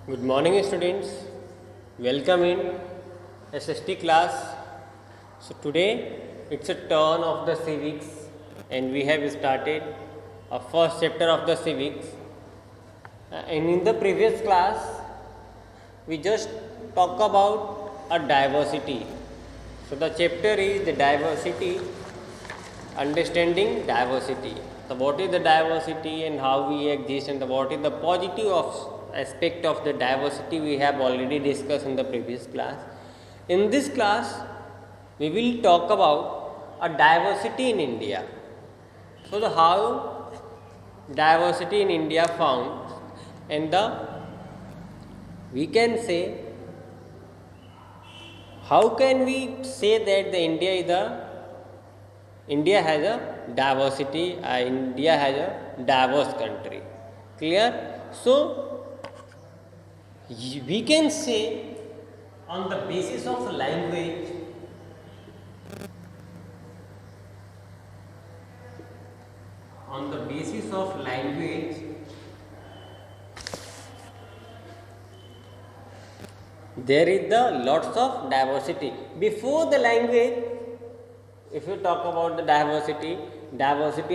Good morning, students. Welcome in SST class. So today it's a turn of the civics, and we have started a first chapter of the civics. And in the previous class, we just talk about a diversity. So the chapter is the diversity, understanding diversity. So what is the diversity and how we exist, and what is the positive aspect of the diversity we have already discussed in the previous class. In this class, we will talk about a diversity in India. So the how diversity in India found, and the we can say, how can we say that the India has a diversity, India has a diverse country. Clear? So we can say, on the basis of language, there is the lots of diversity. Before the language, if you talk about the diversity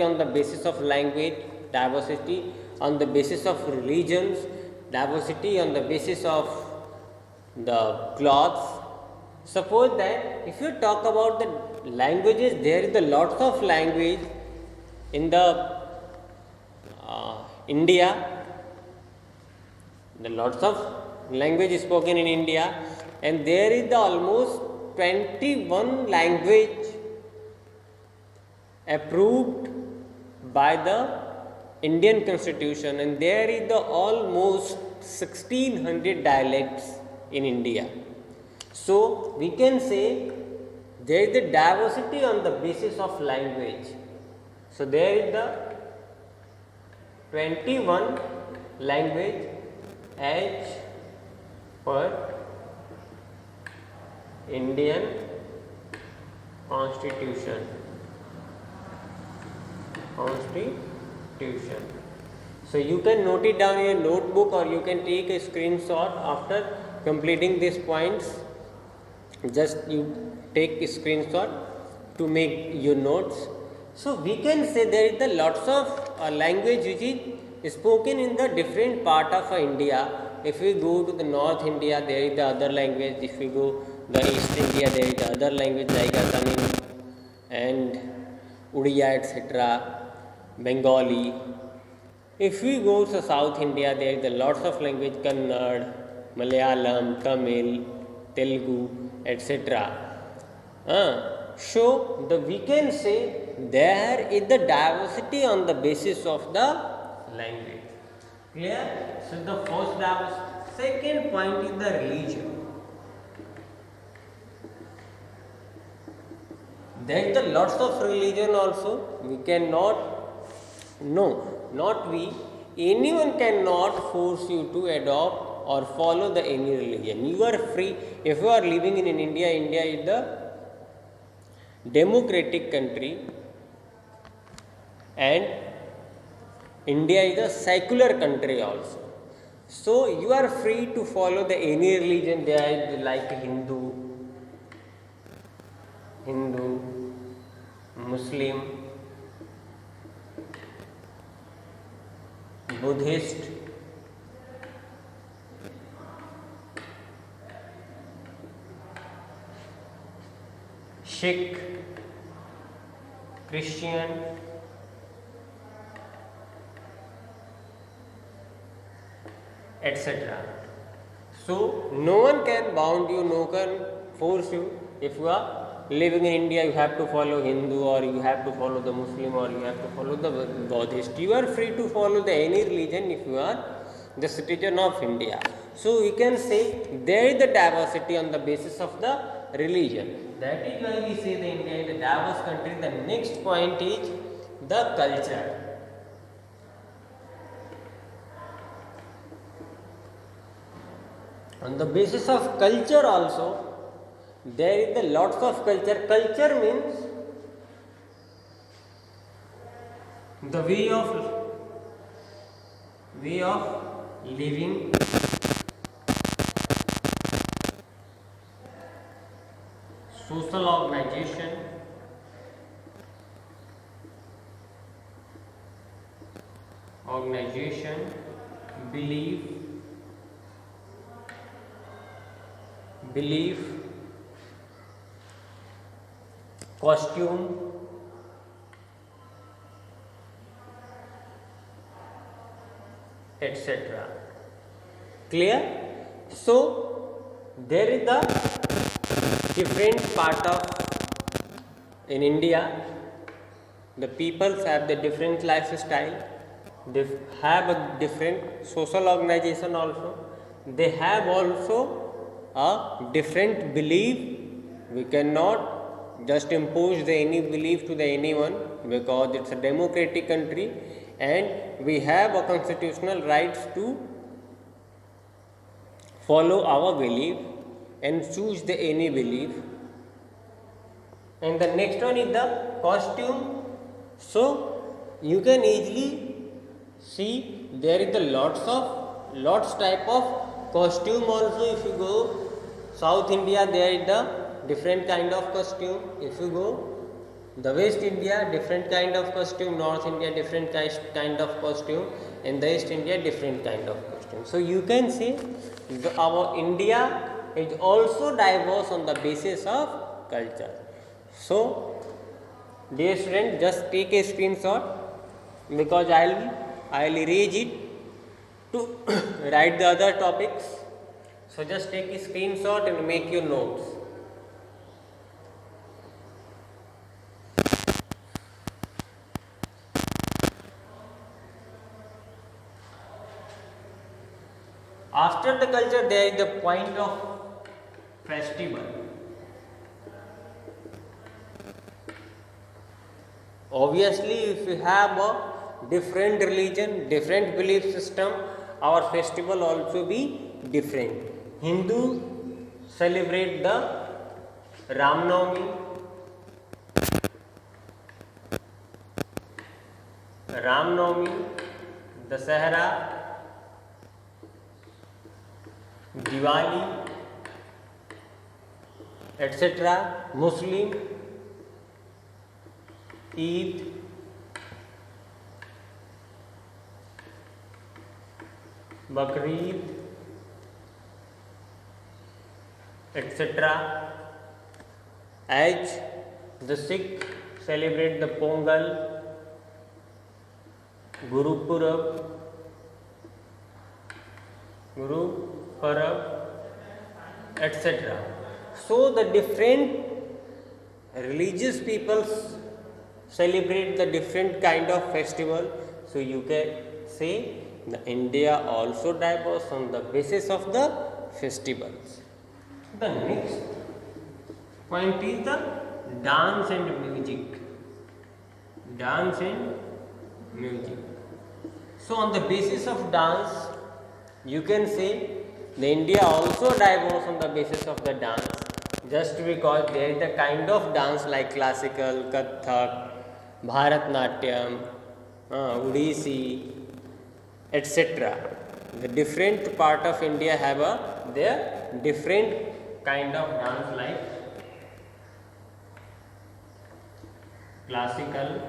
on the basis of language, diversity on the basis of religions, diversity on the basis of the clothes. Suppose that if you talk about the languages, there is the lots of language in the India, the lots of language spoken in India, and there is the almost 21 language approved by the Indian Constitution, and there is the almost 1600 dialects in India. So we can say there is the diversity on the basis of language. So there is the 21 language as per Indian Constitution. So you can note it down in your notebook, or you can take a screenshot after completing these points. Just you take a screenshot to make your notes. So we can say there is the lots of language which is spoken in the different part of India. If we go to the North India, there is the other language. If we go the East India, there is the other language like Tamil and Udiya, etc., Bengali. If we go to South India, there is the lots of language: Kannada, Malayalam, Tamil, Telugu, etc. So we can say there is the diversity on the basis of the language. Clear? So the first diversity. Second point is the religion. There is the lots of religion also. We cannot, not we, anyone cannot force you to adopt or follow the any religion. You are free. If you are living in India, India is the democratic country, and India is a secular country also. So you are free to follow the any religion. There is like Hindu, Muslim, Buddhist, Sikh, Christian, etc. So no one can bound you, no one can force you. If you are living in India, you have to follow Hindu, or you have to follow the Muslim, or you have to follow the Buddhist. You are free to follow the any religion if you are the citizen of India. So we can say there is the diversity on the basis of the religion. That is why we say the India is a diverse country. The next point is the culture. On the basis of culture also, there is the lots of culture. Culture means the way of living, social organization, belief, costume, etc. Clear? So there is the different part of in India. The peoples have the different lifestyle. They have a different social organization also. They have also a different belief. We cannot just impose any belief to the anyone, because it's a democratic country and we have a constitutional rights to follow our belief and choose the any belief. And the next one is the costume. So you can easily see there is the lots type of costume also. If you go South India, there is the different kind of costume. If you go the West India, different kind of costume. North India, different kind of costume. And the East India, different kind of costume. So you can see our India is also diverse on the basis of culture. So dear student, just take a screenshot, because I'll erase it to write the other topics. So just take a screenshot and make your notes. After the culture, there is the point of festival. Obviously, if you have a different religion, different belief system, our festival also be different. Hindu celebrate the Ram Navami, Dasahara, Diwali, etc. Muslim Eid, Bakrid, etc. As the Sikh celebrate the Pongal, Guru Parab, etc. So the different religious peoples celebrate the different kind of festival. So you can say the India also diverse on the basis of the festivals. The next point is the dance and music. So on the basis of dance, you can say the India also diverse on the basis of the dance, just because there is a kind of dance like classical, Kathak, Bharatnatyam, Odissi, etc. The different part of India have their different kind of dance like classical.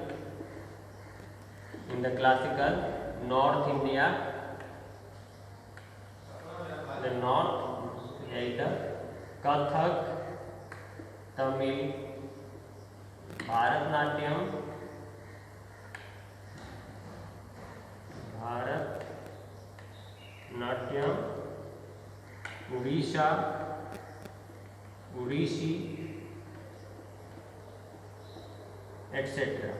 In the classical, North India, the North is the Kathak, Tamil, Bharatnatyam, Odissi, etc.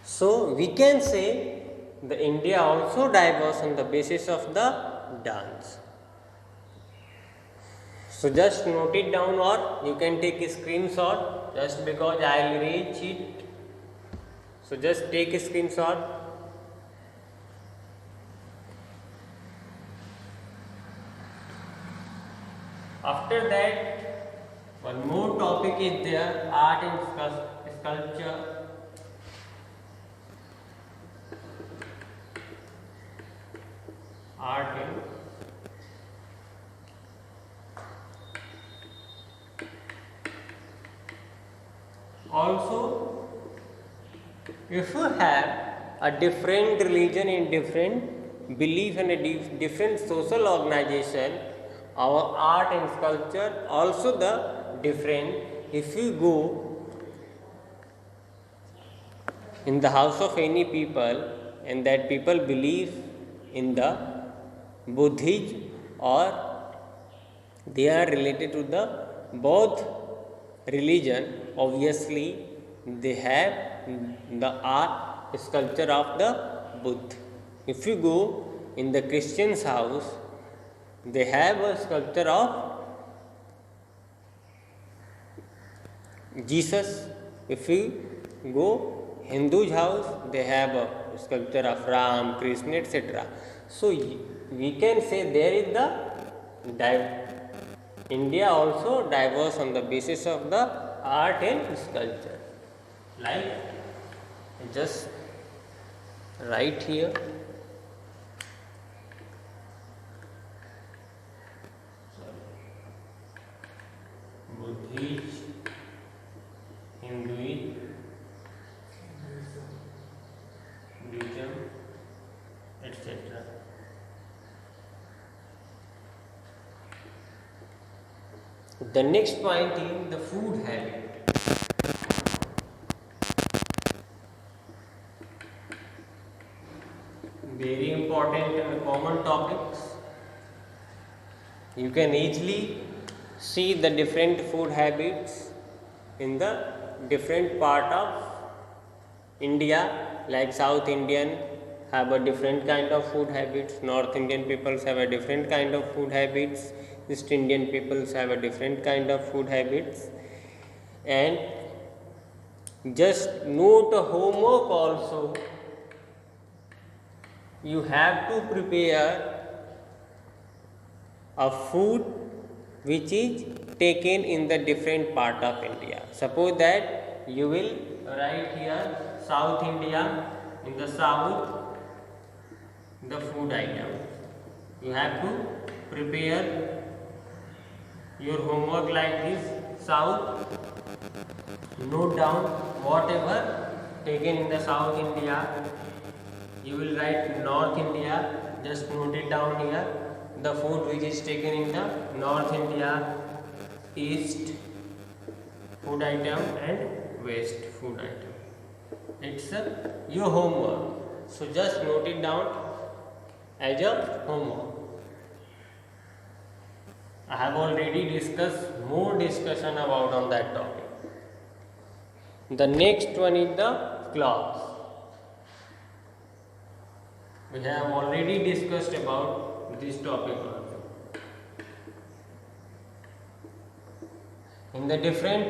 So we can say the India also diverse on the basis of the dance. So just note it down, or you can take a screenshot, just because I will reach it. So just take a screenshot. After that, one more topic is there, art and sculpture. Art and Also, if you have a different religion in different belief and a different social organization, our art and sculpture also the different. If you go in the house of any people and that people believe in the Buddhism or they are related to the both religion, obviously they have the art sculpture of the Buddha. If you go in the Christian's house, they have a sculpture of Jesus. If you go Hindu's house, they have a sculpture of Ram, Krishna, etc. So we can say there is the India also diverse on the basis of the art and sculpture. Like just write here. Buddhism, Hinduism, Buddhism, etc. The next point is the food habit. Very important and common topics. You can easily see the different food habits in the different part of India, like South Indian have a different kind of food habits, North Indian peoples have a different kind of food habits, East Indian peoples have a different kind of food habits. And just note a homework also, you have to prepare a food which is taken in the different part of India. Suppose that you will write here South India, in the south the food item. You have to prepare your homework like this: south, note down whatever taken in the South India. You will write North India, just note it down here, the food which is taken in the North India, East food item and West food item. It's your homework, so just note it down as a homework. I have already discussed more discussion about on that topic. The next one is the clothes. We have already discussed about this topic also. In the different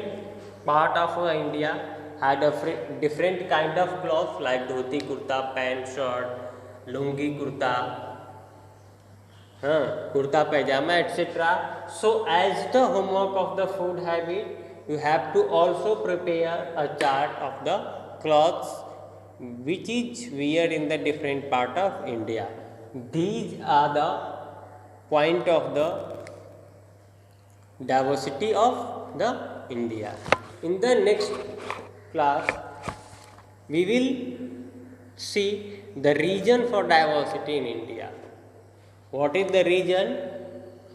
part of India had a different kind of clothes like dhoti kurta, pant shirt, lungi kurta, kurta pajama, etc. So as the homework of the food habit, you have to also prepare a chart of the clothes which is wear in the different part of India. These are the point of the diversity of the India. In the next class, we will see the reason for diversity in India. What is the reason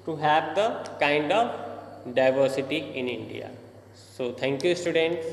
to have the kind of diversity in India? So, thank you, students.